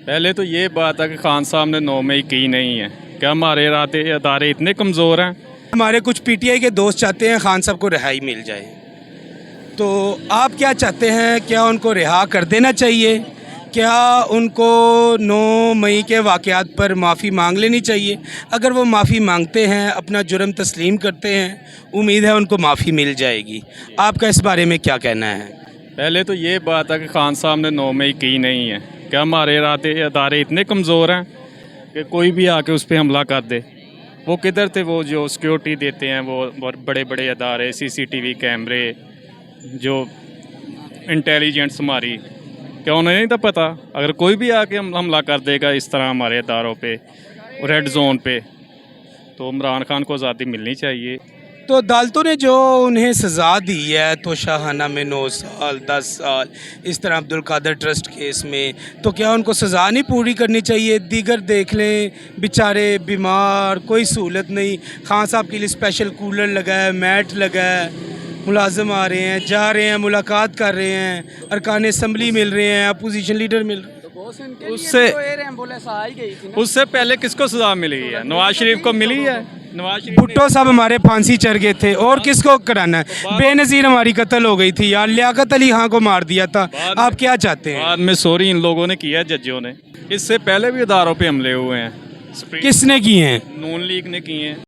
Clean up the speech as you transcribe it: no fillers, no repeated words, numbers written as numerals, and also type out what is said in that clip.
पहले तो ये बात है कि खान साहब ने 9 मई की नहीं है। क्या हमारे अदारे इतने कमज़ोर हैं? हमारे कुछ पीटीआई के दोस्त चाहते हैं खान साहब को रिहाई मिल जाए, तो आप क्या चाहते हैं? क्या उनको रिहा कर देना चाहिए? क्या उनको 9 मई के वाक़यात पर माफ़ी मांग लेनी चाहिए? अगर वो माफ़ी मांगते हैं, अपना जुर्म तस्लीम करते हैं, उम्मीद है उनको माफ़ी मिल जाएगी। आपका इस बारे में क्या कहना है? पहले तो ये बात है कि खान साहब ने 9 मई की नहीं है। क्या हमारे अदारे इतने कमज़ोर हैं कि कोई भी आके उस पर हमला कर दे? वो किधर थे वो जो सिक्योरिटी देते हैं, वो बड़े बड़े अदारे, सीसीटीवी कैमरे, जो इंटेलिजेंस हमारी, क्या उन्हें नहीं था पता? अगर कोई भी आके हमला कर देगा इस तरह हमारे अदारों पे, रेड जोन पे, तो इमरान खान को आज़ादी मिलनी चाहिए। तो अदालतों ने जो उन्हें सज़ा दी है, तो शाहाना में 9 साल, 10 साल, इस तरह अब्दुल कादर ट्रस्ट केस में, तो क्या उनको सज़ा नहीं पूरी करनी चाहिए? दीगर देख लें, बेचारे बीमार, कोई सहूलत नहीं, खान साहब के लिए स्पेशल कूलर लगा है, मैट लगा है, मुलाजिम आ रहे हैं, जा रहे हैं, मुलाकात कर रहे हैं, अरकान असम्बली मिल रहे हैं, अपोजिशन लीडर मिल रहे हैं। उससे पहले किसको सज़ा मिली है? नवाज शरीफ को मिली है। नवाज शरीफ भुट्टो साहब हमारे फांसी चढ़ गए थे, और किसको कराना है? बेनज़ीर हमारी कत्ल हो गई थी यार, लियाकत अली खां को मार दिया था। आप क्या चाहते हैं? बाद में सॉरी इन लोगों ने किया है, जजों ने। इससे पहले भी अदारों पे हमले हुए हैं। किसने किए हैं? नून लीग ने किए हैं।